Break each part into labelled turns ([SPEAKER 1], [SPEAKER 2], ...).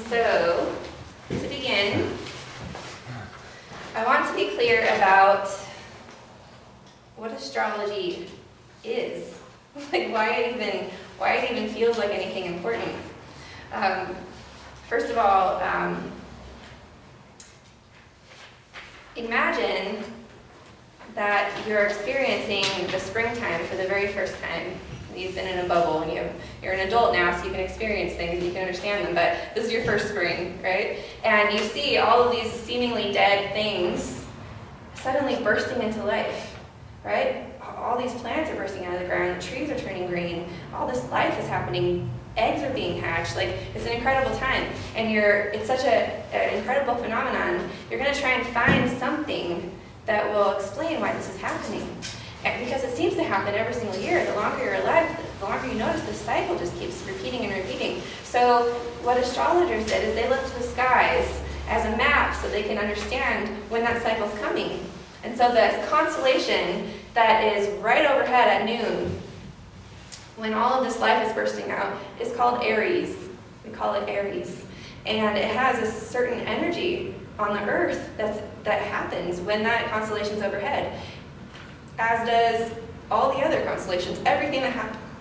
[SPEAKER 1] So, to begin, I want to be clear about what astrology is. Like why it even feels like anything important. First of all, imagine that you're experiencing the springtime for the very first time. You've been in a bubble and you're an adult now, so you can experience things, you can understand them, but this is your first spring, right? And you see all of these seemingly dead things suddenly bursting into life, right? All these plants are bursting out of the ground, the trees are turning green, all this life is happening, eggs are being hatched, like it's an incredible time. And it's such an incredible phenomenon, you're gonna try and find something that will explain why this is happening. Because it seems to happen every single year. The longer you're alive, the longer you notice this cycle just keeps repeating and repeating. So what astrologers did is they looked to the skies as a map so they can understand when that cycle's coming. And so the constellation that is right overhead at noon, when all of this life is bursting out, is called Aries. We call it Aries. And it has a certain energy on the earth that happens when that constellation's overhead. As does all the other constellations. Everything that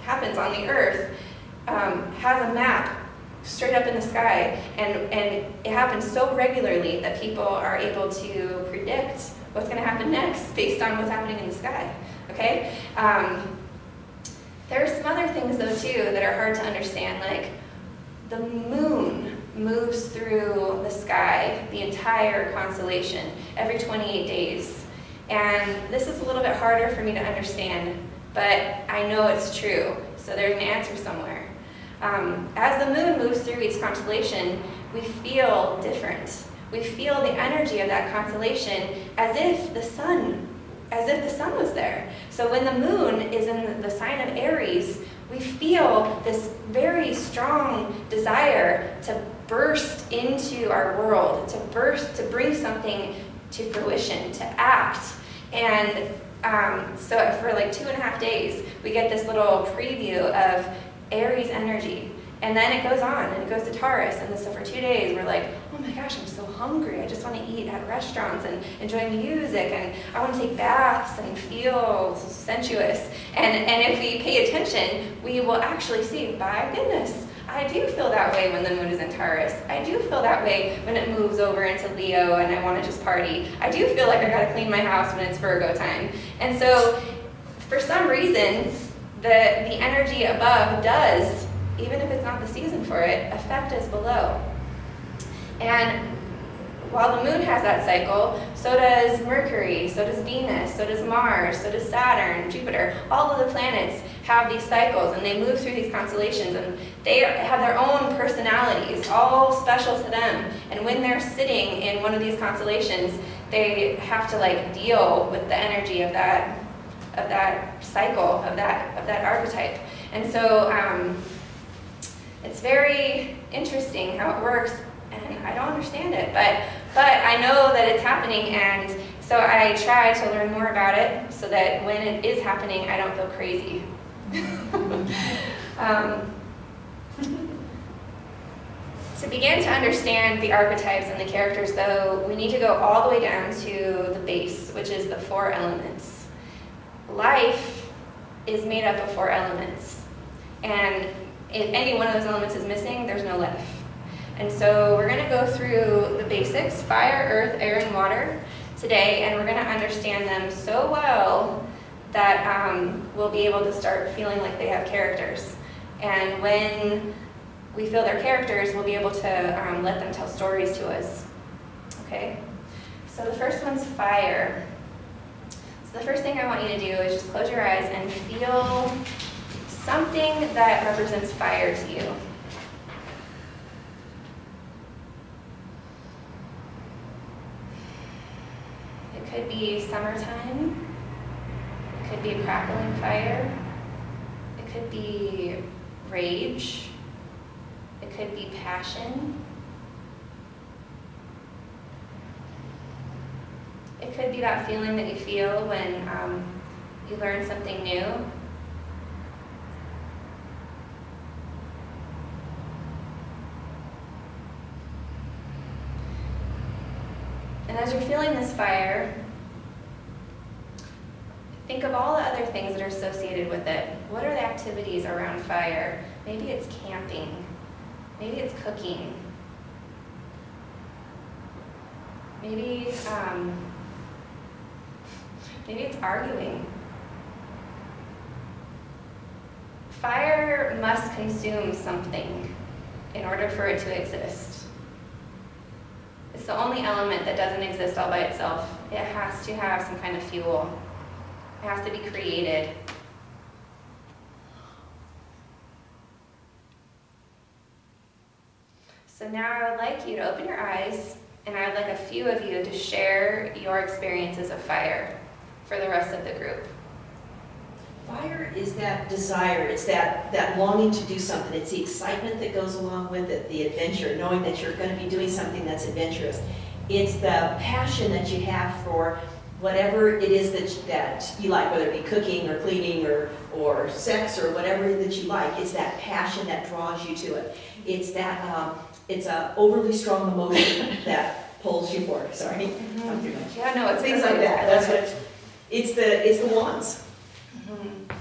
[SPEAKER 1] happens on the earth has a map straight up in the sky, and it happens so regularly that people are able to predict what's going to happen next based on what's happening in the sky, okay? There are some other things though too that are hard to understand, like the moon moves through the sky, the entire constellation, every 28 days. And this is a little bit harder for me to understand, but I know it's true, so there's an answer somewhere. As the moon moves through each constellation, we feel different. We feel the energy of that constellation as if the sun was there. So when the moon is in the sign of Aries, we feel this very strong desire to burst into our world, to bring something to fruition, to act. And so for like 2.5 days, we get this little preview of Aries energy. And then it goes on, and it goes to Taurus. And so for 2 days, we're like, oh my gosh, I'm so hungry. I just want to eat at restaurants and enjoy music. And I want to take baths and feel sensuous. And if we pay attention, we will actually see, my goodness, I do feel that way when the moon is in Taurus. I do feel that way when it moves over into Leo and I want to just party. I do feel like I got to clean my house when it's Virgo time. And so, for some reason, the energy above does, even if it's not the season for it, affect us below. And while the moon has that cycle, so does Mercury, so does Venus, so does Mars, so does Saturn, Jupiter. All of the planets have these cycles, and they move through these constellations, and they have their own personalities, all special to them. And when they're sitting in one of these constellations, they have to like deal with the energy of that cycle, of that archetype. And so it's very interesting how it works, and I don't understand it, but I know that it's happening, and so I try to learn more about it so that when it is happening, I don't feel crazy. To begin to understand the archetypes and the characters, though, we need to go all the way down to the base, which is the 4 elements. Life is made up of 4 elements, and if any one of those elements is missing, there's no life. And so we're going to go through the basics, fire, earth, air, and water today, and we're going to understand them so well that we'll be able to start feeling like they have characters. And when we feel their characters, we'll be able to let them tell stories to us. Okay? So the first one's fire. So the first thing I want you to do is just close your eyes and feel something that represents fire to you. It could be summertime. It could be a crackling fire. It could be rage. It could be passion. It could be that feeling that you feel when you learn something new. And as you're feeling this fire, think of all the other things that are associated with it. What are the activities around fire? Maybe it's camping. Maybe it's cooking. Maybe it's arguing. Fire must consume something in order for it to exist. It's the only element that doesn't exist all by itself. It has to have some kind of fuel. It has to be created. So now I would like you to open your eyes, and I would like a few of you to share your experiences of fire for the rest of the group.
[SPEAKER 2] Fire is that desire, it's that longing to do something. It's the excitement that goes along with it, the adventure, knowing that you're going to be doing something that's adventurous. It's the passion that you have for whatever it is that you like, whether it be cooking or cleaning or sex or whatever that you like. It's that passion that draws you to it. It's that, it's an overly strong emotion that pulls you forward. Sorry, not too much.
[SPEAKER 1] Yeah, no, it's
[SPEAKER 2] things like that. That's what it's the wands.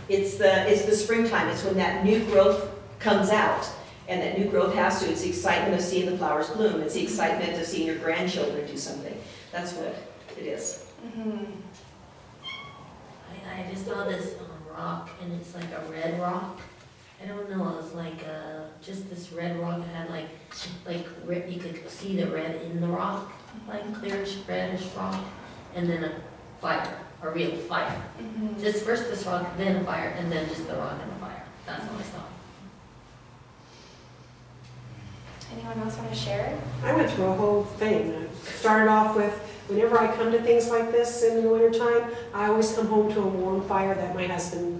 [SPEAKER 2] It's the springtime. It's when that new growth comes out, and that new growth has to. It's the excitement of seeing the flowers bloom. It's the excitement of seeing your grandchildren do something. That's what it is.
[SPEAKER 3] I just saw this rock, and it's like a red rock. I don't know. It's like just this red rock that had like red, you could see the red in the rock, like clearish reddish rock, and then a fire. A real fire. Just first this rock, then a fire, and then just the rock and the fire. That's what I saw.
[SPEAKER 1] Anyone else want to share?
[SPEAKER 4] I went through a whole thing. I started off with, whenever I come to things like this in the wintertime, I always come home to a warm fire that my husband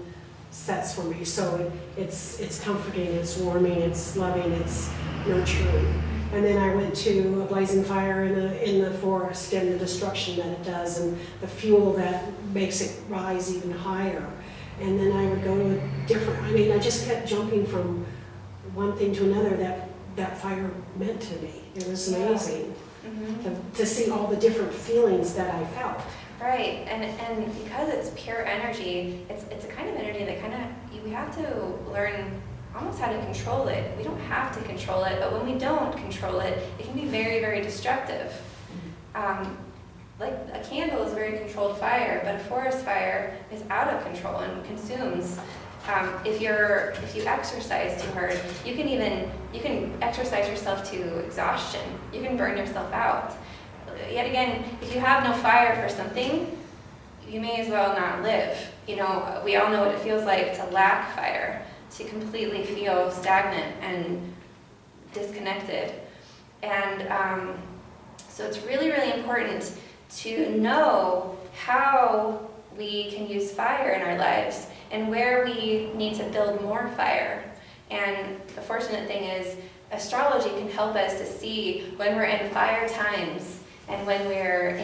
[SPEAKER 4] sets for me. So it's comforting, it's warming, it's loving, it's nurturing. And then I went to a blazing fire in the forest and the destruction that it does and the fuel that makes it rise even higher. And then I would go to a different, I just kept jumping from one thing to another that fire meant to me. It was amazing to see all the different feelings that I felt.
[SPEAKER 1] Right, and because it's pure energy, it's a kind of energy that we have to learn almost how to control it. We don't have to control it, but when we don't control it, it can be very, very destructive. Like a candle is a very controlled fire, but a forest fire is out of control and consumes. If you exercise too hard, you can exercise yourself to exhaustion. You can burn yourself out. Yet again, if you have no fire for something, you may as well not live. We all know what it feels like to lack fire, to completely feel stagnant and disconnected. And so it's really, really important to know how we can use fire in our lives and where we need to build more fire. And the fortunate thing is, astrology can help us to see when we're in fire times and when we're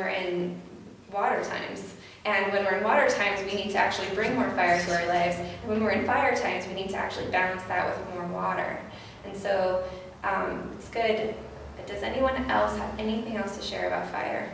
[SPEAKER 1] in water times. And when we're in water times, we need to actually bring more fire to our lives. And when we're in fire times, we need to actually balance that with more water. And so it's good. Does anyone else have anything else to share about fire?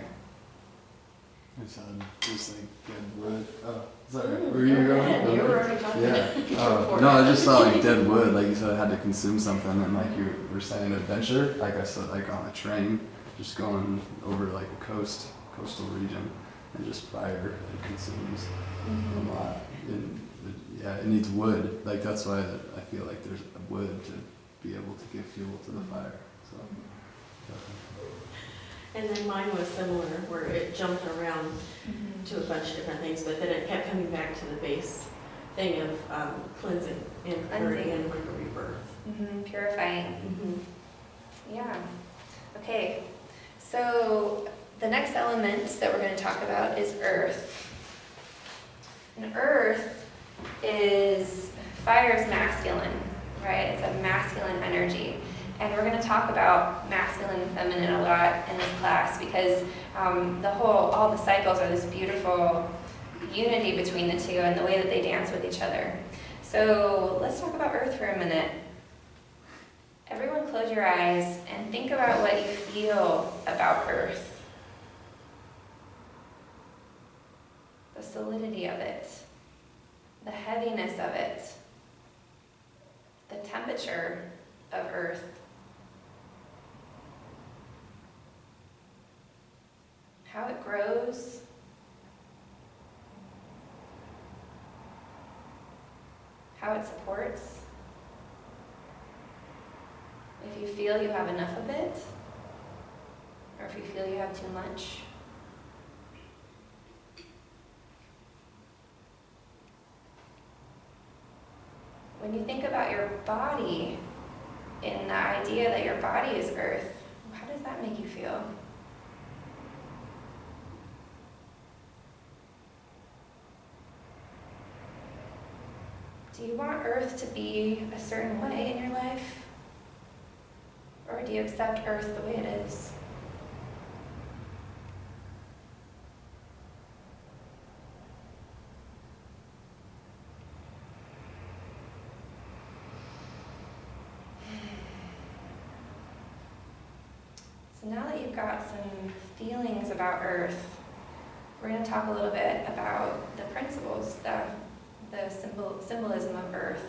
[SPEAKER 5] I said just like dead wood. Oh, sorry. Where you going?
[SPEAKER 3] You were already talking.
[SPEAKER 5] Yeah. No, I just saw like dead wood. Like you said, I had to consume something, and like you were saying, adventure. Like I said, like on a train, just going over like a coastal region. And just fire, it consumes a lot. It needs wood. Like that's why I feel like there's wood to be able to give fuel to the fire. So.
[SPEAKER 6] And then mine was similar, where it jumped around to a bunch of different things, but then it kept coming back to the base thing of cleansing and converting and like a rebirth.
[SPEAKER 1] Purifying. Yeah. Okay. So the next element that we're going to talk about is earth. And earth is fire's masculine, right? It's a masculine energy. And we're going to talk about masculine and feminine a lot in this class because all the cycles are this beautiful unity between the two and the way that they dance with each other. So let's talk about earth for a minute. Everyone close your eyes and think about what you feel about Earth. The solidity of it, the heaviness of it, the temperature of Earth. How it grows, how it supports. If you feel you have enough of it, or if you feel you have too much. When you think about your body, in the idea that your body is Earth, how does that make you feel? Do you want Earth to be a certain way in your life? Or do you accept Earth the way it is? So now that you've got some feelings about Earth, we're going to talk a little bit about the principles, the symbolism of Earth.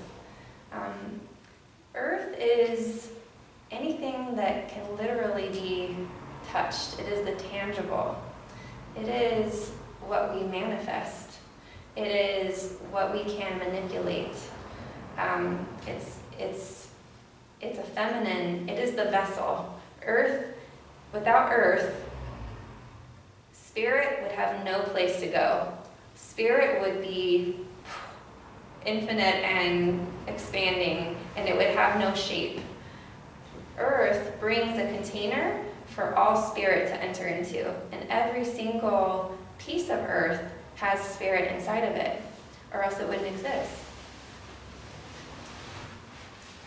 [SPEAKER 1] Earth is anything that can literally be touched. It is the tangible. It is what we manifest. It is what we can manipulate. It's a feminine. It is the vessel. Earth, without Earth, spirit would have no place to go. Spirit would be infinite and expanding, and it would have no shape. Earth brings a container for all spirit to enter into, and every single piece of Earth has spirit inside of it, or else it wouldn't exist.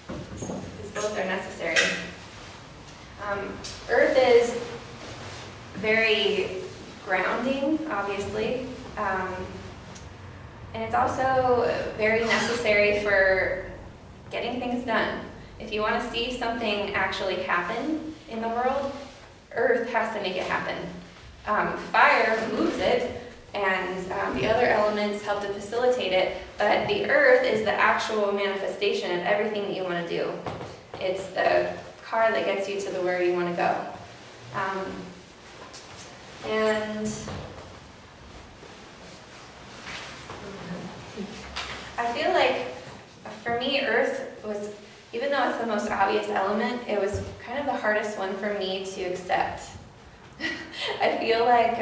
[SPEAKER 1] Because both are necessary. Earth is very grounding, obviously, and it's also very necessary for getting things done. If you want to see something actually happen in the world, Earth has to make it happen. Fire moves it, and the other elements help to facilitate it, but the Earth is the actual manifestation of everything that you want to do. It's the car that gets you to where you want to go. And I feel like, for me, Earth was, even though it's the most obvious element, it was kind of the hardest one for me to accept. I feel like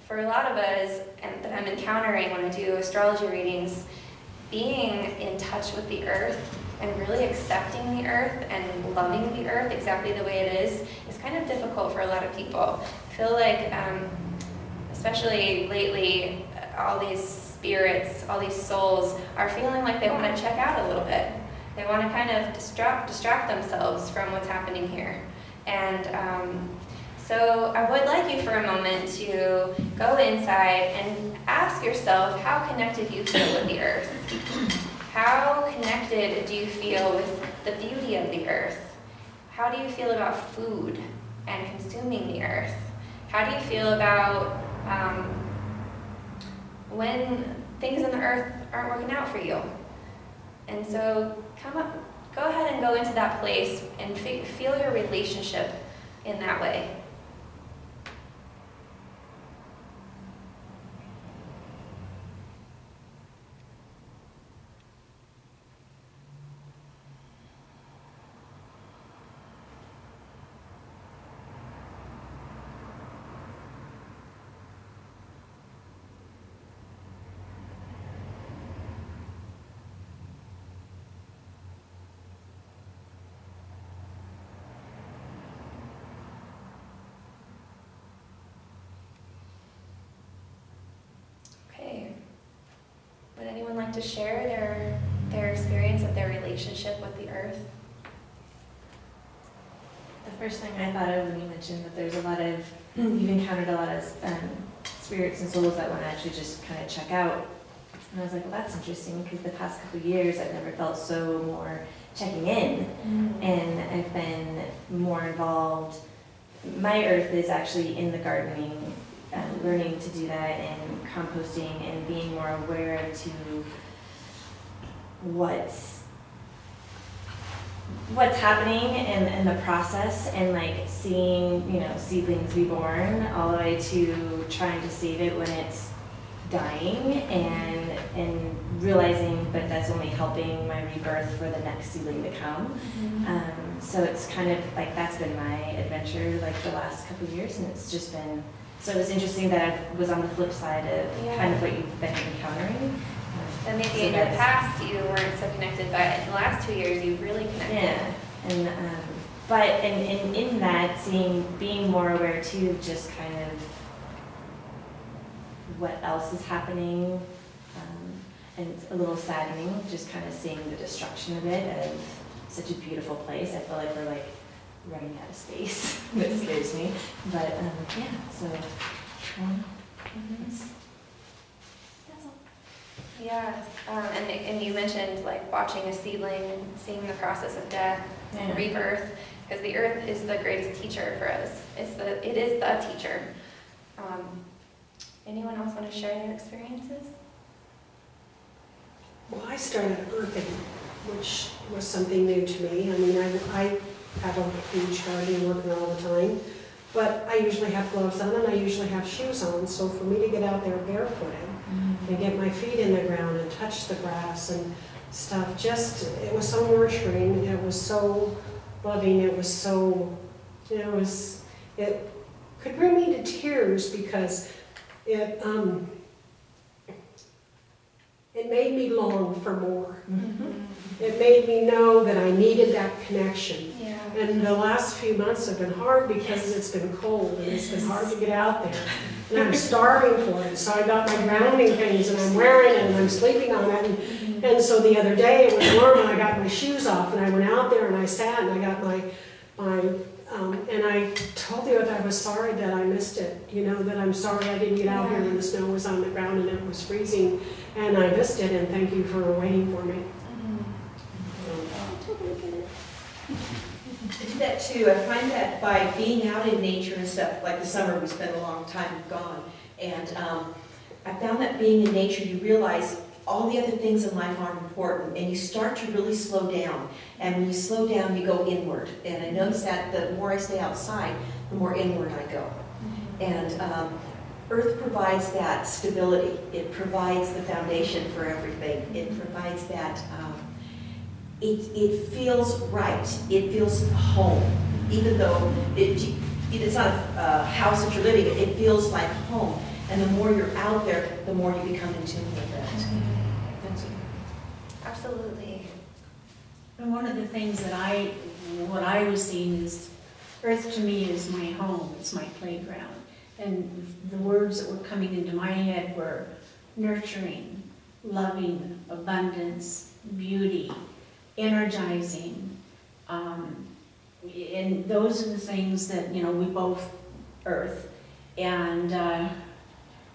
[SPEAKER 1] for a lot of us, and that I'm encountering when I do astrology readings, being in touch with the Earth and really accepting the Earth and loving the Earth exactly the way it is kind of difficult for a lot of people. I feel like, especially lately, all these spirits, all these souls are feeling like they want to check out a little bit. They want to kind of distract themselves from what's happening here. And so I would like you for a moment to go inside and ask yourself how connected you feel with the Earth. How connected do you feel with the beauty of the Earth? How do you feel about food and consuming the Earth? How do you feel about when things on the Earth aren't working out for you? And so go ahead and go into that place and feel your relationship in that way. Would anyone like to share their experience of their relationship with the Earth?
[SPEAKER 6] The first thing I thought of when you mentioned that there's a lot of, you've encountered a lot of spirits and souls that want to actually just kind of check out
[SPEAKER 7] And I was like, well, that's interesting, because the past couple of years I've never felt so more checking in, and I've been more involved. My earth is actually in the gardening, learning to do that, and composting, and being more aware to what's happening and the process, and like seeing, you know, seedlings be born all the way to trying to save it when it's dying, and realizing, but that's only helping my rebirth for the next seedling to come. So it's kind of like, that's been my adventure like the last couple of years, and it's just been, so it was interesting that I was on the flip side of kind of what you've been encountering.
[SPEAKER 1] And maybe
[SPEAKER 7] So
[SPEAKER 1] in the
[SPEAKER 7] that's-
[SPEAKER 1] past you weren't so connected, but in the last 2 years you've really connected.
[SPEAKER 7] Yeah, and but in that, being more aware too, just kind of what else is happening, and it's a little saddening, just kind of seeing the destruction of it, of such a beautiful place. I feel like we're like running out of space. That scares me. But yeah, so that's all.
[SPEAKER 1] Yeah, and you mentioned like watching a seedling and seeing the process of death and rebirth, because the earth is the greatest teacher for us. It is the teacher. Anyone else want to share their experiences?
[SPEAKER 4] Well, I started earthing, which was something new to me. I mean, I have a huge garden working all the time, but I usually have gloves on and I usually have shoes on. So for me to get out there barefooted and get my feet in the ground and touch the grass and stuff, it was so nurturing. It was so loving. It was so, it could bring me to tears, because it made me long for more. It made me know that I needed that connection.
[SPEAKER 1] Yeah.
[SPEAKER 4] And the last few months have been hard because it's been cold and it's been hard to get out there. And I'm starving for it. So I got my grounding things and I'm wearing it and I'm sleeping on it. And so the other day it was warm and I got my shoes off and I went out there and I sat and I got and I told you that I was sorry that I missed it. You know, that I'm sorry I didn't get out here when the snow was on the ground and it was freezing. And I missed it, and thank you for waiting for me.
[SPEAKER 2] I do that too. I find that by being out in nature and stuff, like the summer, we spent a long time gone, and I found that being in nature, you realize all the other things in life aren't important, and you start to really slow down. And when you slow down, you go inward. And I notice that the more I stay outside, the more inward I go. And Earth provides that stability. It provides the foundation for everything. It provides that, it feels right. It feels home. Even though it's not a house that you're living in, it feels like home. And the more you're out there, the more you become in tune with it.
[SPEAKER 1] Absolutely.
[SPEAKER 8] And one of the things that what I was seeing is, Earth to me is my home, it's my playground. And the words that were coming into my head were nurturing, loving, abundance, beauty, energizing. And those are the things that, we both Earth. And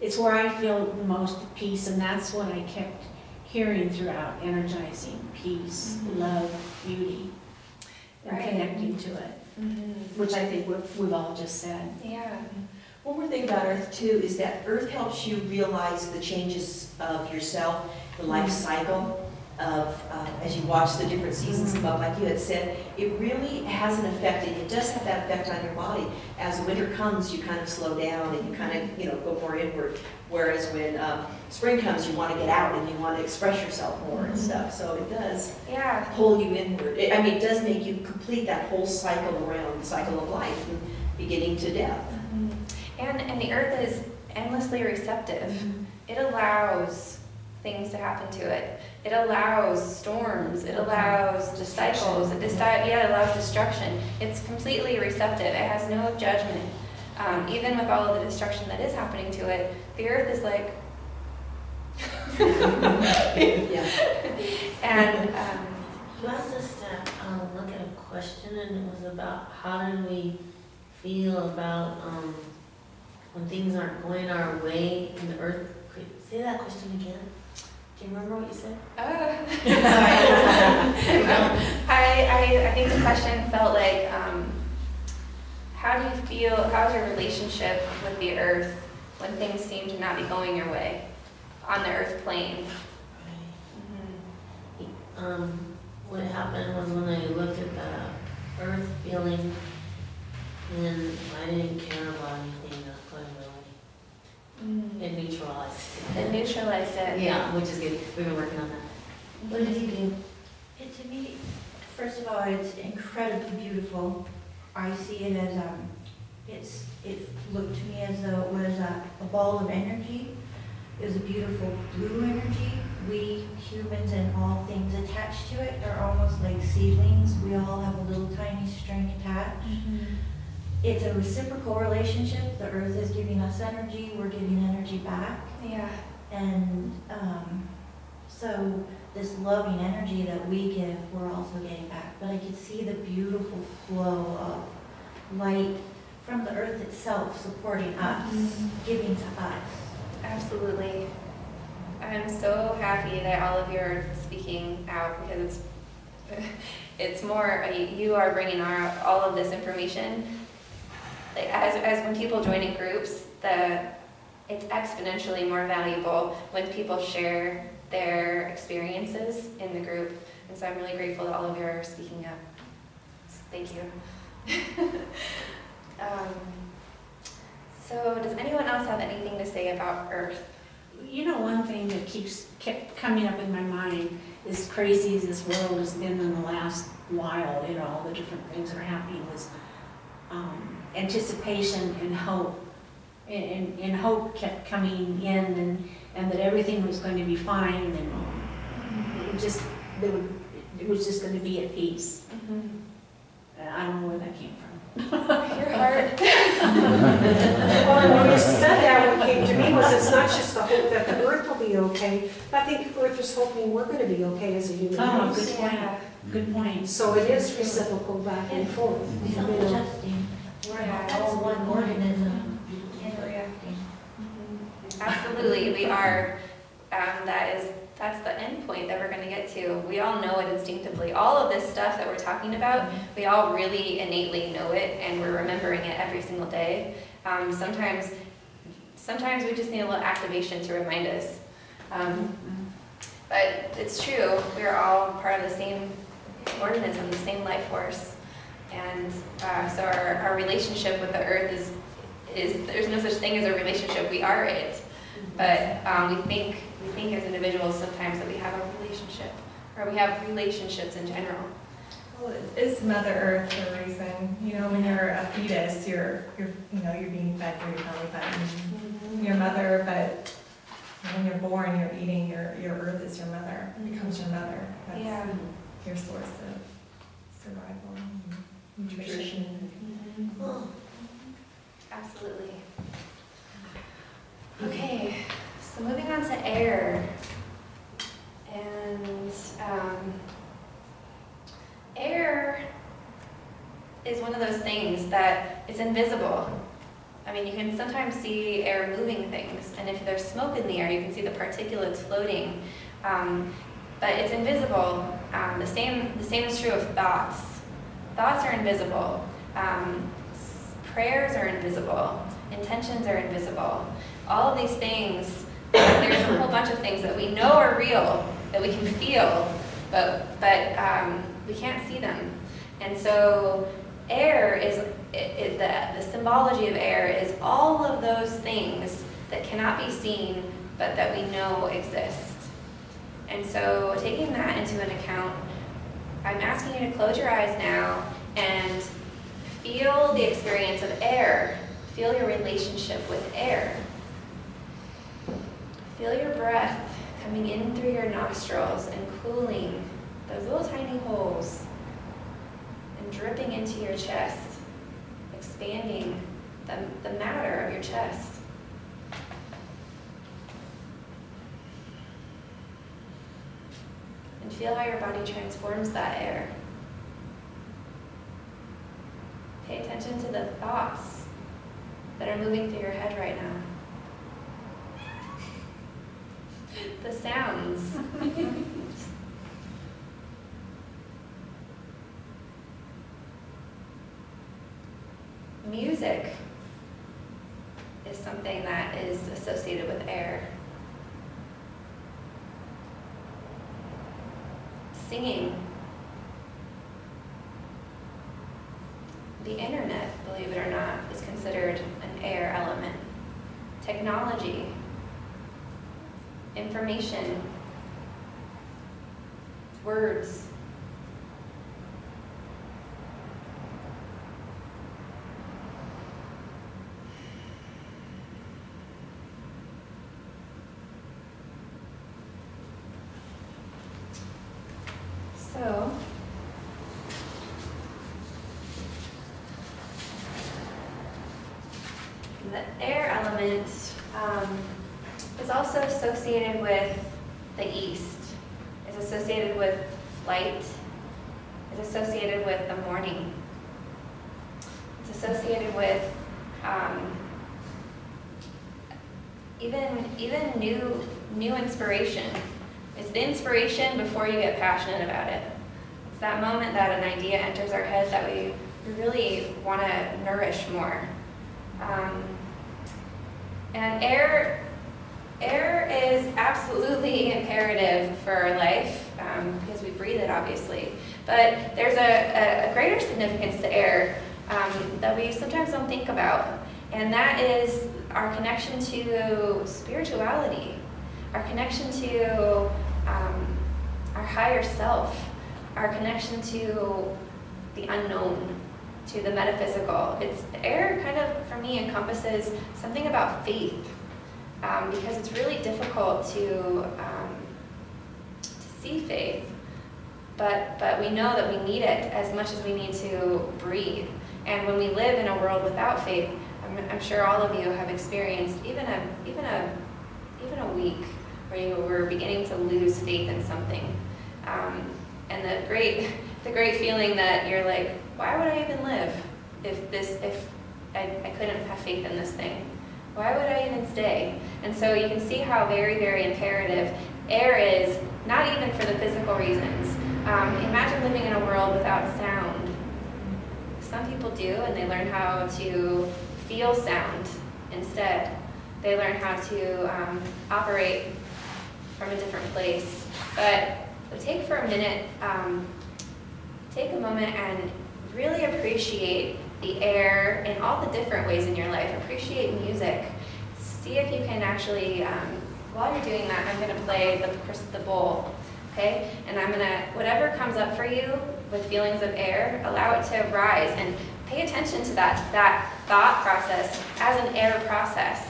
[SPEAKER 8] it's where I feel the most peace, and that's what I kept hearing throughout: energizing, peace, love, beauty, and connecting to it, which I think we've all just said.
[SPEAKER 1] Yeah.
[SPEAKER 2] One more thing about Earth too is that Earth helps you realize the changes of yourself, the life cycle of, as you watch the different seasons come up, like you had said, it really has an effect, and it does have that effect on your body. As winter comes, you kind of slow down and you kind of, go more inward. Whereas when spring comes, you want to get out and you want to express yourself more and stuff. So it does pull you inward. It does make you complete that whole cycle around, the cycle of life, from beginning to death.
[SPEAKER 1] And the earth is endlessly receptive. It allows things to happen to it. It allows storms. It allows the cycles. It allows destruction. It's completely receptive. It has no judgment. Even with all of the destruction that is happening to it, the earth is like, and
[SPEAKER 3] Last us to look at a question, and it was about how do we feel about when things aren't going our way in the earth. Say that question again. Do you remember what you said?
[SPEAKER 1] I think the question felt like, how do you feel, how's your relationship with the earth when things seem to not be going your way on the earth plane?
[SPEAKER 3] What happened was when I looked at the earth feeling, and I didn't care about anything that's going really. It neutralized.
[SPEAKER 1] It neutralized it.
[SPEAKER 3] Yeah, which is good. We've been working on that. What did you do?
[SPEAKER 9] It, to me, first of all, it's incredibly beautiful. I see it as, it looked to me as though it was a ball of energy. It was a beautiful blue energy. We humans and all things attached to it are almost like seedlings. We all have a little tiny string attached. It's a reciprocal relationship. The earth is giving us energy, we're giving energy back.
[SPEAKER 1] Yeah.
[SPEAKER 9] And so this loving energy that we give, we're also getting back. But I could see the beautiful flow of light from the earth itself supporting us, giving to us.
[SPEAKER 1] Absolutely. I'm so happy that all of you are speaking out, because it's more, you are bringing all of this information. Like as when people join in groups, it's exponentially more valuable when people share their experiences in the group. And so I'm really grateful that all of you are speaking up. Thank you. So does anyone else have anything to say about Earth?
[SPEAKER 8] You know, one thing that kept coming up in my mind, as crazy as this world has been in the last while, you know, all the different things that are happening, was anticipation and hope. And hope kept coming in, and that everything was going to be fine, and it was just going to be at peace. I don't know where that came from.
[SPEAKER 1] Your heart.
[SPEAKER 4] Well, when you said that, what came to me was it's not just the hope that the earth will be okay. I think Earth is hoping we're going to be okay as a human
[SPEAKER 8] Oh,
[SPEAKER 4] race.
[SPEAKER 8] good point. Good point.
[SPEAKER 4] So it is reciprocal back and forth.
[SPEAKER 9] Self-adjusting. We're all one organism interacting.
[SPEAKER 1] Absolutely, we are. That's the end point that we're going to get to. We all know it instinctively. All of this stuff that we're talking about, we all really innately know it, and we're remembering it every single day. Sometimes we just need a little activation to remind us. But it's true. We're all part of the same organism, the same life force, and so our relationship with the earth is there's no such thing as a relationship. We are it. But we think as individuals sometimes that we have a relationship, or we have relationships in general.
[SPEAKER 10] Well, it's Mother Earth for a reason. You know, when you're a fetus, you're being fed through your belly button. Your mother, but when you're born, you're eating. Your Earth is your mother. It becomes your mother. That's your source of survival, and nutrition.
[SPEAKER 1] Absolutely. Okay, so moving on to air. And air is one of those things that it's invisible. I mean, you can sometimes see air moving things, and if there's smoke in the air, you can see the particulates floating. But it's invisible. The same is true of thoughts. Thoughts are invisible. Prayers are invisible. Intentions are invisible. All of these things, there's a whole bunch of things that we know are real, that we can feel, but we can't see them. And so air is, the symbology of air is all of those things that cannot be seen, but that we know exist. And so taking that into an account, I'm asking you to close your eyes now and feel the experience of air. Feel your relationship with air. Feel your breath coming in through your nostrils and cooling those little tiny holes and dripping into your chest, expanding the matter of your chest. And feel how your body transforms that air. Pay attention to the thoughts that are moving through your head right now. The sounds. Music is something that is associated with air. Singing. The internet, believe it or not, is considered an air element. Technology, information, words. So, the air element is also associated with the east, is associated with light, is associated with the morning. It's associated with even new inspiration. It's the inspiration before you get passionate about it. It's that moment that an idea enters our head that we really want to nourish more. And air is absolutely imperative for our life because we breathe it, obviously. But there's a greater significance to air that we sometimes don't think about, and that is our connection to spirituality, our connection to our higher self, our connection to the unknown, to the metaphysical. It's air kind of, for me, encompasses something about faith, because it's really difficult to see faith, but we know that we need it as much as we need to breathe. And when we live in a world without faith, I'm sure all of you have experienced even a week where you were beginning to lose faith in something, and the great feeling that you're like, why would I even live if I couldn't have faith in this thing? Why would I even stay? And so you can see how very, very imperative air is, not even for the physical reasons. Imagine living in a world without sound. Some people do, and they learn how to feel sound instead. They learn how to operate from a different place. But take a moment and really appreciate the air in all the different ways in your life. Appreciate music. See if you can actually, while you're doing that, I'm going to play the bowl, okay? And I'm going to, whatever comes up for you with feelings of air, allow it to rise and pay attention to that thought process as an air process.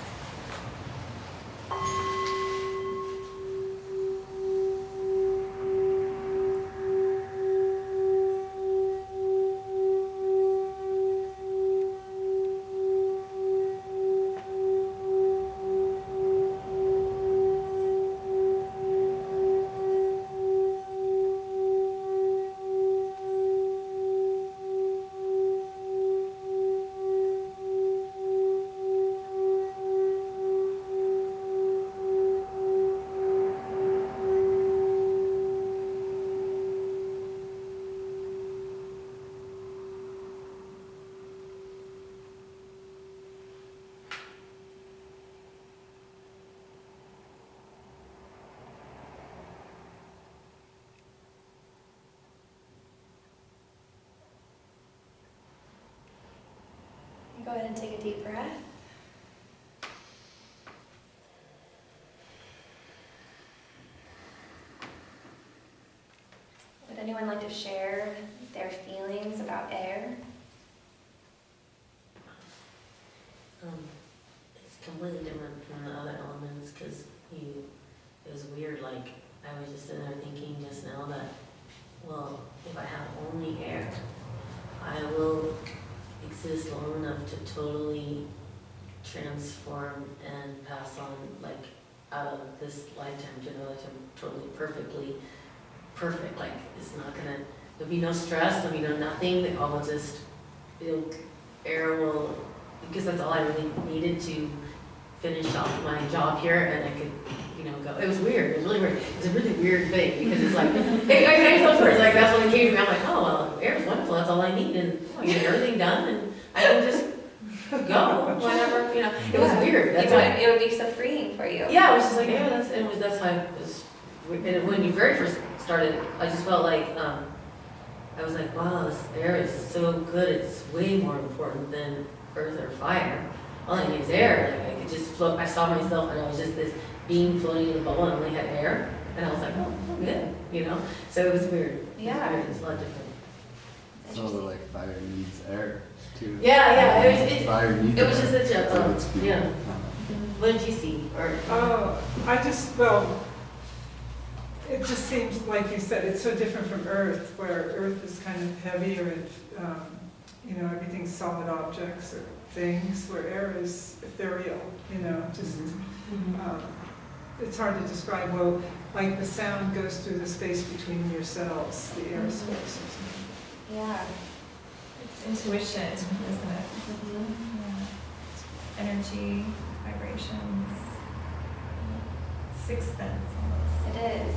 [SPEAKER 1] Go ahead and take a deep breath. Would anyone like to share their feelings about air?
[SPEAKER 3] It's completely different from the other elements because it was weird. Like, I was just sitting there thinking just now that, well, if I have only air, I will exist long enough to totally transform and pass on, like, out of this lifetime to know that I'm totally perfectly perfect. Like, it's not gonna, there'll be no stress, there'll be no nothing, air will, because that's all I really needed to finish off my job here and I could, you know, go. It was weird. It was really weird. It was a really weird thing because it's like, hey, I know first. Like that's when it came to me. I'm like, oh well, air's wonderful. That's all I need, and I get everything done, and I can just go whenever. You know, it was weird. That's why
[SPEAKER 1] it would be so freeing for you.
[SPEAKER 3] yeah, I was just like, yeah, that's how it was. And when you very first started, I just felt like, I was like, wow, this air is so good. It's way more important than earth or fire. All I need is air. Like I could just float. I saw myself, and I was just this being floating in a bubble, and I only had air. And I was like, oh, I'm good, you know. So it was weird.
[SPEAKER 1] Yeah.
[SPEAKER 3] It was weird. It's a lot different.
[SPEAKER 5] So like fire needs air too.
[SPEAKER 3] Yeah. It
[SPEAKER 5] Fire needs
[SPEAKER 3] was
[SPEAKER 5] air.
[SPEAKER 3] just such
[SPEAKER 5] So
[SPEAKER 3] a
[SPEAKER 5] it's people.
[SPEAKER 3] yeah. What did you see? Or
[SPEAKER 11] It just seems, like you said, it's so different from Earth, where Earth is kind of heavier and, you know, everything's solid objects or things, where air is ethereal, you know, just, it's hard to describe. Well, like the sound goes through the space between your cells, the air space or something.
[SPEAKER 1] Yeah.
[SPEAKER 10] It's intuition, isn't it? Yeah. Energy, vibrations, sixth sense almost.
[SPEAKER 1] It is.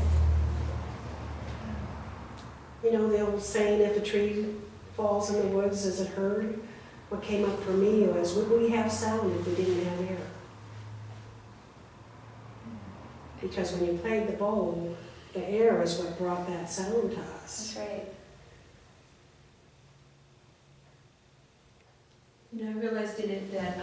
[SPEAKER 4] You know, the old saying, if a tree falls in the woods, is it heard? What came up for me was, would we have sound if we didn't have air? Because when you played the bowl, the air is what brought that sound to us.
[SPEAKER 1] That's right.
[SPEAKER 2] You know, I realized in it that,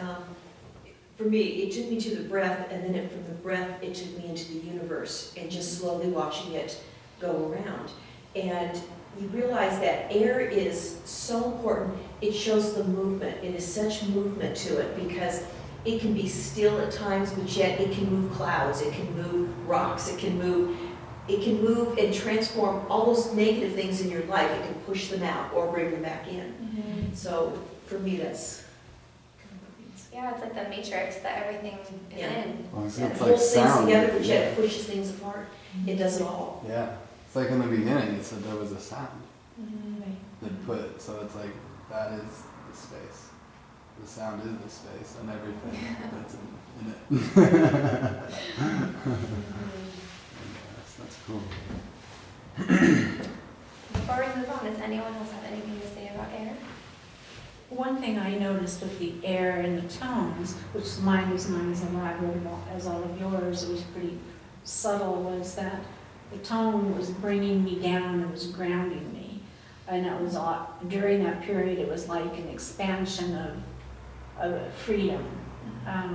[SPEAKER 2] for me, it took me to the breath, and then from the breath, it took me into the universe, and just slowly watching it go around. And you realize that air is so important. It shows the movement. It is such movement to it, because it can be still at times, but yet it can move clouds, it can move rocks, it can move and transform all those negative things in your life. It can push them out or bring them back in. So for me, that's kind of what it means.
[SPEAKER 1] Yeah, it's like the matrix that everything is in.
[SPEAKER 5] Well, it's
[SPEAKER 2] Yeah,
[SPEAKER 5] like
[SPEAKER 2] it holds things
[SPEAKER 5] sound.
[SPEAKER 2] together, but yet it pushes things apart. It does it all.
[SPEAKER 5] Yeah. It's like in the beginning, it said there was a sound. So it's like, that is the space. The sound is the space and everything that's in it. Yes, that's cool.
[SPEAKER 1] Before we move on, does anyone else have anything to say about air?
[SPEAKER 8] One thing I noticed with the air and the tones, which mine was as all of yours, it was pretty subtle, was that the tone was bringing me down, it was grounding me. And it was, during that period, it was like an expansion of freedom. But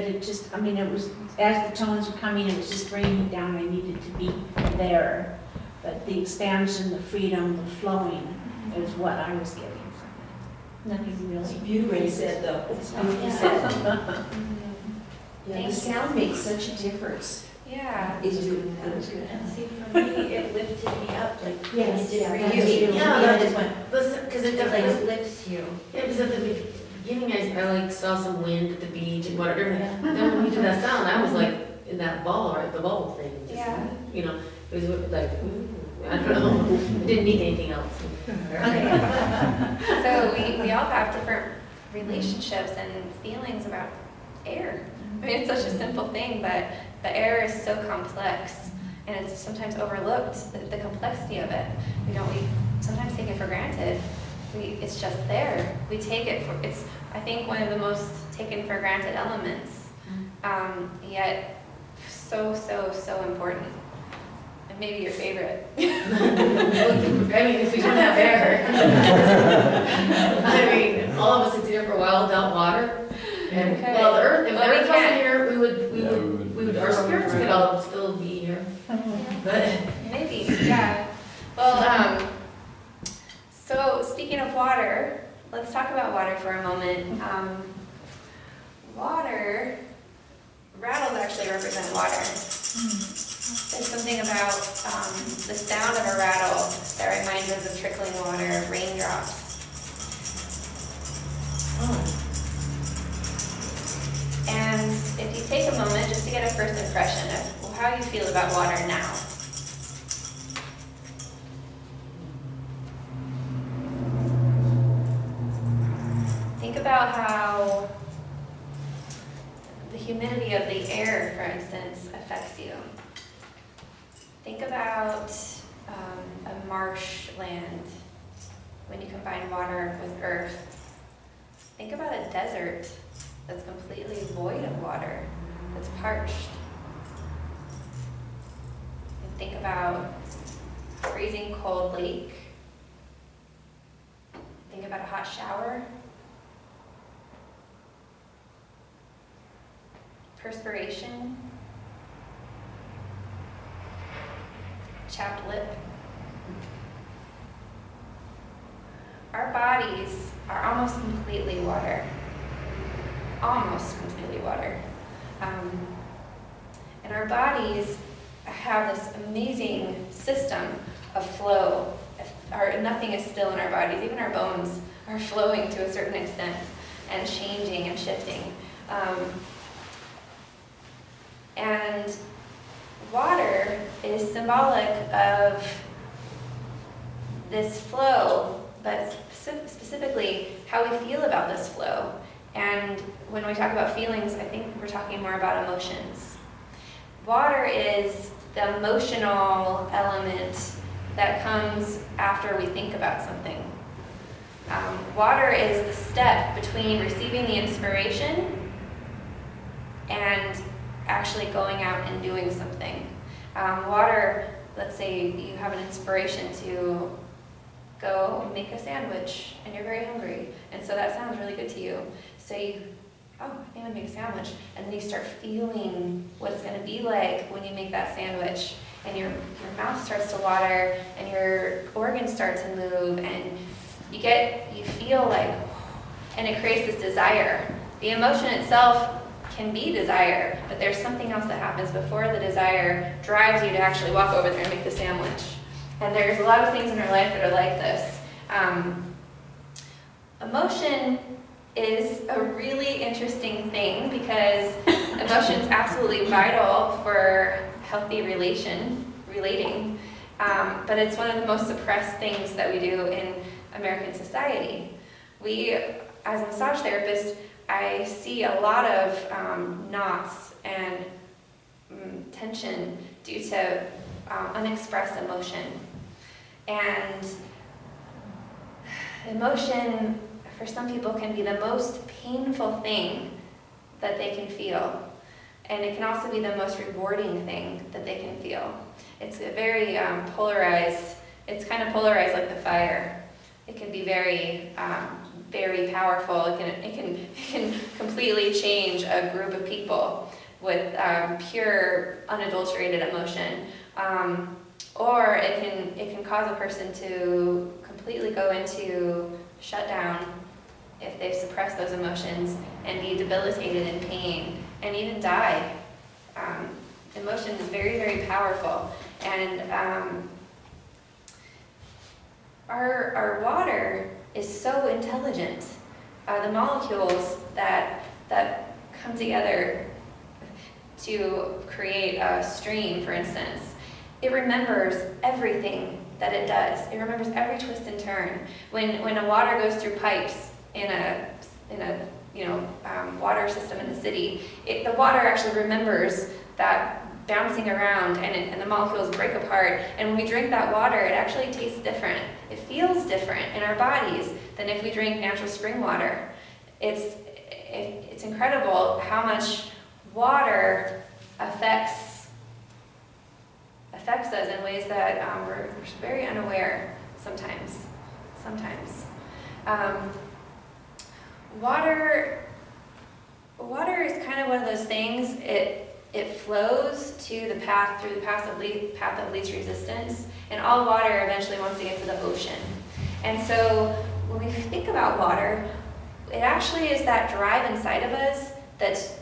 [SPEAKER 8] it just, I mean, it was, as the tones were coming, it was just bringing me down. I needed to be there. But the expansion, the freedom, the flowing is what I was getting from it. Nothing really.
[SPEAKER 2] It's beautifully said, though. It's beautifully said. Yeah, the sound makes such a difference.
[SPEAKER 1] Yeah.
[SPEAKER 2] It's doing that.
[SPEAKER 9] And see, for me, it lifted me up, like
[SPEAKER 8] Yes,
[SPEAKER 9] it did for
[SPEAKER 8] yeah,
[SPEAKER 9] you.
[SPEAKER 8] that's true.
[SPEAKER 3] Yeah,
[SPEAKER 9] It just went,
[SPEAKER 3] because it
[SPEAKER 9] it
[SPEAKER 3] definitely
[SPEAKER 9] like lifts you.
[SPEAKER 3] Yeah, because at the beginning, I like saw some wind at the beach and whatever. Then when you did that sound, I was like in that ball, right, the bubble thing. Just,
[SPEAKER 1] Yeah.
[SPEAKER 3] You know, it was like, ooh, I don't know. It didn't need anything else.
[SPEAKER 1] So we all have different relationships and feelings about air. I mean, it's such a simple thing, but the air is so complex, and it's sometimes overlooked, the complexity of it. We sometimes take it for granted. It's just there. We take it for, it's, I think, one of the most taken for granted elements, yet so important. And maybe your favorite.
[SPEAKER 3] I mean, if we don't have air. I mean, all of us sit here for a while without water. And
[SPEAKER 1] Okay.
[SPEAKER 3] well, the earth, if
[SPEAKER 1] Well,
[SPEAKER 3] the
[SPEAKER 1] we
[SPEAKER 3] earth wasn't
[SPEAKER 1] can't.
[SPEAKER 3] here, we would, our spirits could all still be here. But
[SPEAKER 1] Maybe, yeah. Well, so speaking of water, let's talk about water for a moment. Water, rattles actually represent water. There's something about the sound of a rattle that reminds us of trickling water, raindrops. And if you take a moment just to get a first impression of how you feel about water now. Think about how think about a marshland when you combine water with earth. Think about a desert that's completely void of water, that's parched. And think about a freezing cold lake. Think about a hot shower. Perspiration. Chapped lip. Our bodies are almost completely water. Almost completely water. And our bodies have this amazing system of flow. Nothing is still in our bodies. Even our bones are flowing to a certain extent and changing and shifting. And water is symbolic of this flow, but specifically how we feel about this flow. And when we talk about feelings, I think we're talking more about emotions. Water is the emotional element that comes after we think about something. Water is the step between receiving the inspiration and actually going out and doing something. Water, let's say you have an inspiration to go make a sandwich and you're very hungry, and so that sounds really good to you. So you, I think I'm gonna make a sandwich, and then you start feeling what it's gonna be like when you make that sandwich, and your mouth starts to water, and your organs start to move, and you feel like, and it creates this desire. The emotion itself can be desire, but there's something else that happens before the desire drives you to actually walk over there and make the sandwich. And there's a lot of things in our life that are like this. Emotion is a really interesting thing because emotion is absolutely vital for healthy relating, but it's one of the most suppressed things that we do in American society. We, as a massage therapist, I see a lot of knots and tension due to unexpressed emotion. And emotion, for some people, can be the most painful thing that they can feel. And it can also be the most rewarding thing that they can feel. It's a very polarized, it's kind of polarized like the fire. It can be very, very powerful. It can completely change a group of people with pure, unadulterated emotion. Or it can cause a person to completely go into shutdown if they've suppressed those emotions and be debilitated in pain and even die. Emotion is very, very powerful. And our water is so intelligent. The molecules that come together to create a stream, for instance, it remembers everything that it does. It remembers every twist and turn. When the water goes through pipes in a water system in a city, the water actually remembers that bouncing around, and the molecules break apart. And when we drink that water, it actually tastes different. It feels different in our bodies than if we drink natural spring water. It's incredible how much water affects us in ways that we're very unaware sometimes. Water is kind of one of those things. It flows to the path through the path of least resistance, and all water eventually wants to get to the ocean. And so when we think about water, it actually is that drive inside of us that's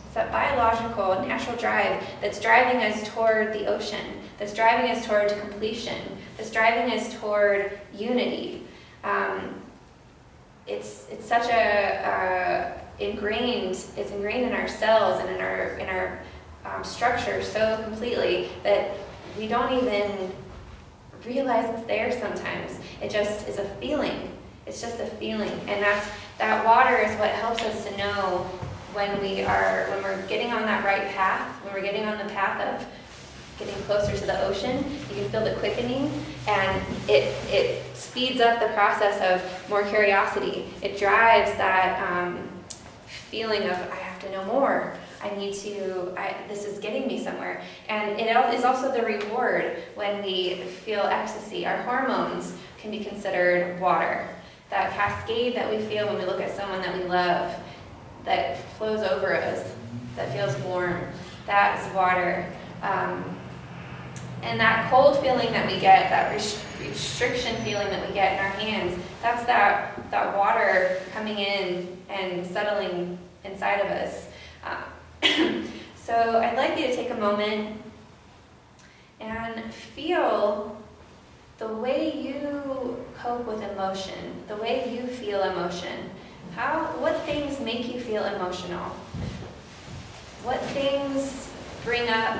[SPEAKER 1] it's that biological, natural drive that's driving us toward the ocean, that's driving us toward completion, that's driving us toward unity. It's such it's ingrained in our cells and in our structure so completely that we don't even realize it's there sometimes. It just is a feeling. It's just a feeling, and that water is what helps us to know when we're getting on that right path, when we're getting on the path of getting closer to the ocean, you can feel the quickening, and it speeds up the process of more curiosity. It drives that feeling of, I have to know more. This is getting me somewhere. And it is also the reward when we feel ecstasy. Our hormones can be considered water. That cascade that we feel when we look at someone that we love, that flows over us, that feels warm, that is water. And that cold feeling that we get, that restriction feeling that we get in our hands, that's that water coming in and settling inside of us. So I'd like you to take a moment and feel the way you cope with emotion, the way you feel emotion. What things make you feel emotional? What things bring up,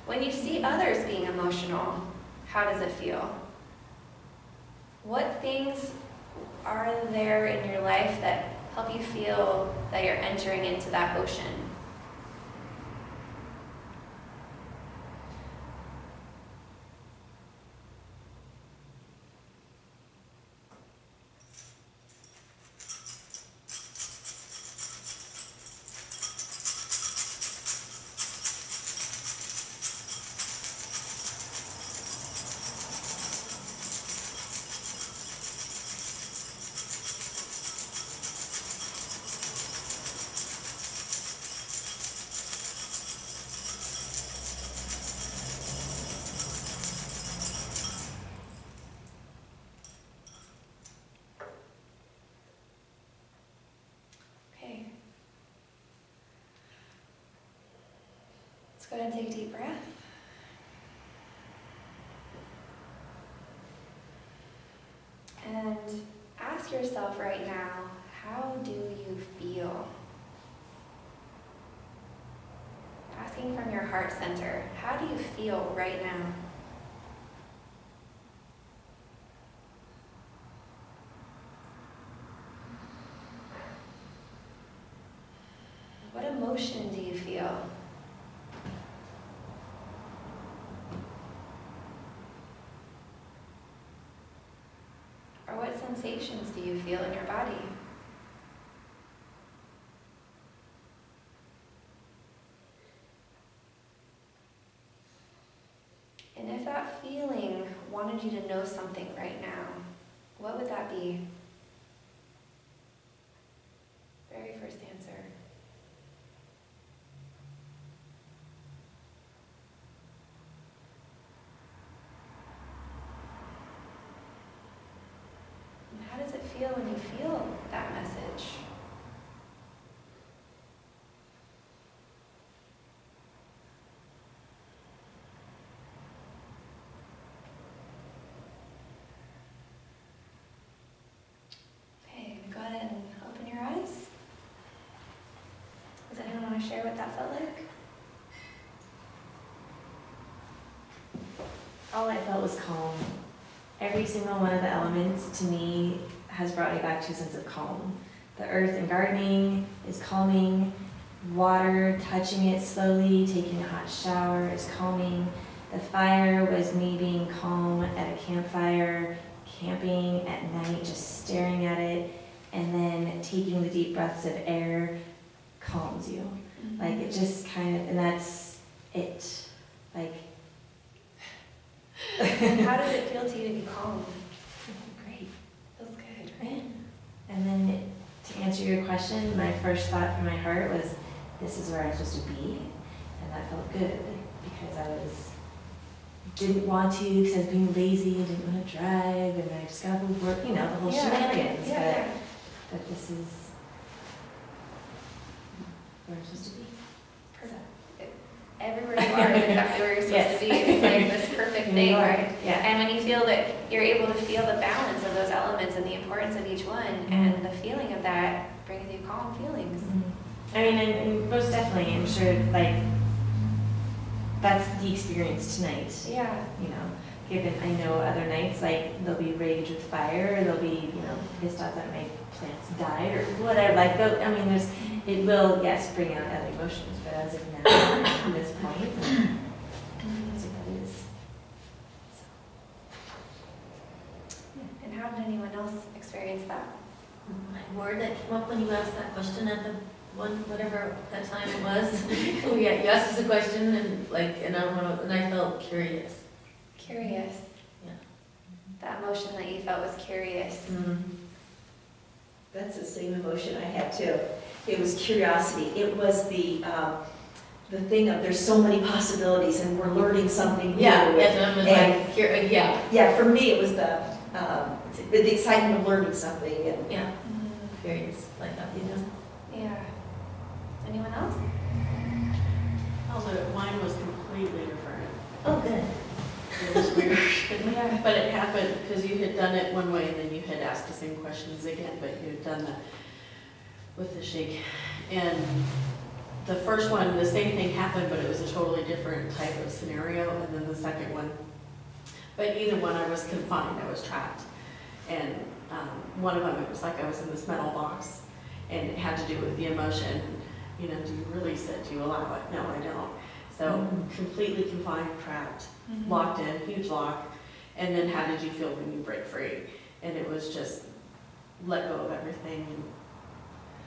[SPEAKER 1] when you see others being emotional, how does it feel? What things are there in your life that help you feel that you're entering into that ocean? Let's go ahead and take a deep breath. And ask yourself right now, how do you feel? Asking from your heart center, how do you feel right now? What emotion do you feel? Or what sensations do you feel in your body? And if that feeling wanted you to know something right now, what would that be? Very first answer. And how does it feel when you feel that message? Okay, go ahead and open your eyes. Does anyone want to share what that felt like?
[SPEAKER 7] All I felt was calm. Every single one of the elements to me has brought me back to a sense of calm. The earth and gardening is calming. Water, touching it slowly, taking a hot shower is calming. The fire was me being calm at a campfire, camping at night, just staring at it, and then taking the deep breaths of air calms you. Mm-hmm. Like it just kind of, and that's it. Like,
[SPEAKER 1] how does it feel to you to be calm?
[SPEAKER 7] Great.
[SPEAKER 1] Feels good,
[SPEAKER 7] Right?
[SPEAKER 1] right?
[SPEAKER 7] And then to answer your question, my first thought from my heart was, this is where I'm supposed to be. And that felt good because I didn't want to because I was being lazy, didn't want to drive, and I just got to work, the whole shenanigans. But this is where I'm supposed to be.
[SPEAKER 1] Perfect. Everywhere you are is exactly where you're supposed to be. It's like this perfect thing, right?
[SPEAKER 7] Yeah.
[SPEAKER 1] And when you feel that, you're able to feel the balance of those elements and the importance of each one, and the feeling of that brings you calm feelings.
[SPEAKER 7] Mm-hmm. I mean, and most definitely, I'm sure, like, that's the experience tonight.
[SPEAKER 1] Yeah.
[SPEAKER 7] Given I know other nights, like, there'll be rage with fire, or there'll be, pissed off that my plants died, or whatever. Like, it will, yes, bring out other emotions, but as of now,
[SPEAKER 1] experience that.
[SPEAKER 3] My word that came up when you asked that question at the one, whatever that time it was. You asked us a question and and I don't know, and I felt curious.
[SPEAKER 1] Curious.
[SPEAKER 3] Yeah.
[SPEAKER 1] That emotion that you felt was curious.
[SPEAKER 2] That's the same emotion I had too. It was curiosity. It was the thing of there's so many possibilities and we're learning something new.
[SPEAKER 3] Yeah, it was
[SPEAKER 2] And-
[SPEAKER 3] like, yeah.
[SPEAKER 2] Yeah, for me it was the excitement of learning something. And
[SPEAKER 3] Yeah, curious, like that, you know?
[SPEAKER 1] Yeah. Anyone else?
[SPEAKER 6] Although mine was completely different.
[SPEAKER 3] Oh, good.
[SPEAKER 6] It was weird. But it happened because you had done it one way and then you had asked the same questions again, but you had done that with the shake. And the first one, the same thing happened, but it was a totally different type of scenario. And then the second one, but either one I was confined, I was trapped. And one of them, it was like I was in this metal box and it had to do with the emotion. You know, do you release it? Do you allow it? No, I don't. So completely confined, trapped, locked in, huge lock. And then how did you feel when you break free? And it was just let go of everything and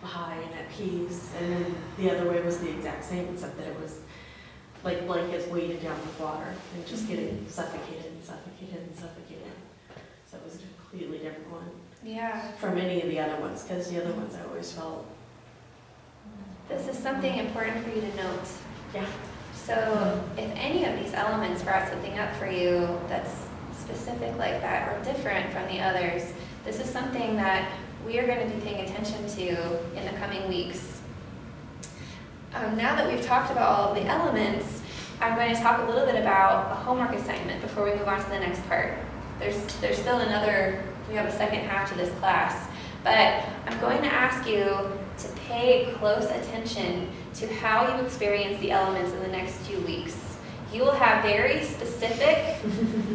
[SPEAKER 6] high and at peace. And then the other way was the exact same, except that it was like blankets weighted down with water and just getting suffocated and suffocated and suffocated. So it was a completely different one
[SPEAKER 1] Yeah.
[SPEAKER 6] from any of the other ones, because the other ones I always felt.
[SPEAKER 1] This is something important for you to note.
[SPEAKER 6] Yeah.
[SPEAKER 1] So if any of these elements brought something up for you that's specific like that or different from the others, this is something that we are going to be paying attention to in the coming weeks. Now that we've talked about all of the elements, I'm going to talk a little bit about a homework assignment before we move on to the next part. There's still we have a second half to this class, but I'm going to ask you to pay close attention to how you experience the elements in the next few weeks. You will have very specific,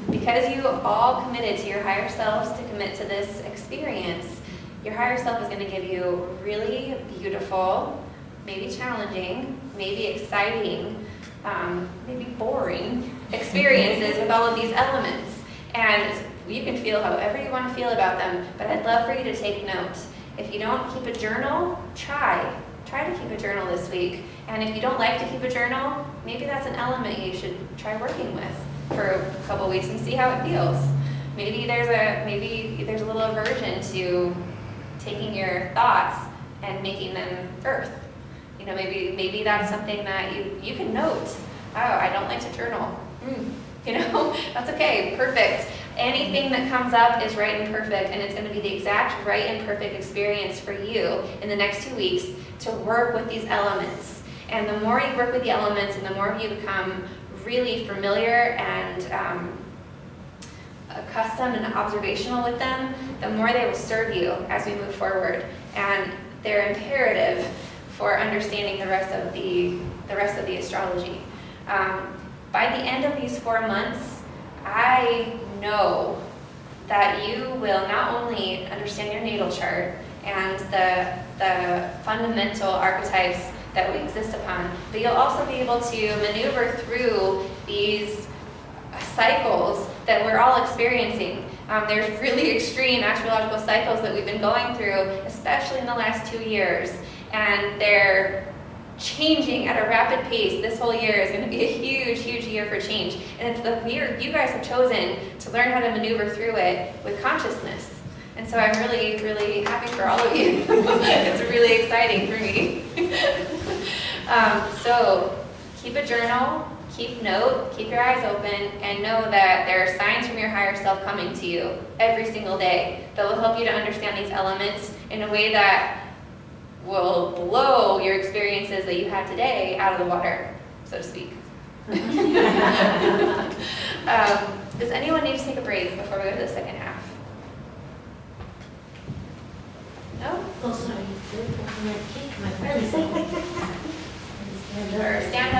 [SPEAKER 1] because you all committed to your higher selves to commit to this experience, your higher self is going to give you really beautiful, maybe challenging, maybe exciting, maybe boring experiences with all of these elements. And you can feel however you want to feel about them, but I'd love for you to take note. If you don't keep a journal, try to keep a journal this week. And if you don't like to keep a journal, maybe that's an element you should try working with for a couple weeks and see how it feels. Maybe there's a little aversion to taking your thoughts and making them earth. You know, maybe that's something that you can note. Oh, I don't like to journal. You know, that's okay, perfect. Anything that comes up is right and perfect, and it's going to be the exact right and perfect experience for you in the next 2 weeks to work with these elements. And the more you work with the elements and the more you become really familiar and accustomed and observational with them, the more they will serve you as we move forward. And they're imperative for understanding the rest of the astrology. By the end of these 4 months, I know that you will not only understand your natal chart and the fundamental archetypes that we exist upon, but you'll also be able to maneuver through these cycles that we're all experiencing. There's really extreme astrological cycles that we've been going through, especially in the last 2 years, and they're changing at a rapid pace. This whole year is going to be a huge, huge year for change. And it's the year you guys have chosen to learn how to maneuver through it with consciousness. And so I'm really, really happy for all of you. It's really exciting for me. So keep a journal, keep note, keep your eyes open, and know that there are signs from your higher self coming to you every single day that will help you to understand these elements in a way that will blow your experiences that you had today out of the water, so to speak. Does anyone need to take a break before we go to the second half? No?
[SPEAKER 3] Oh, sorry. My friends.
[SPEAKER 1] Or stand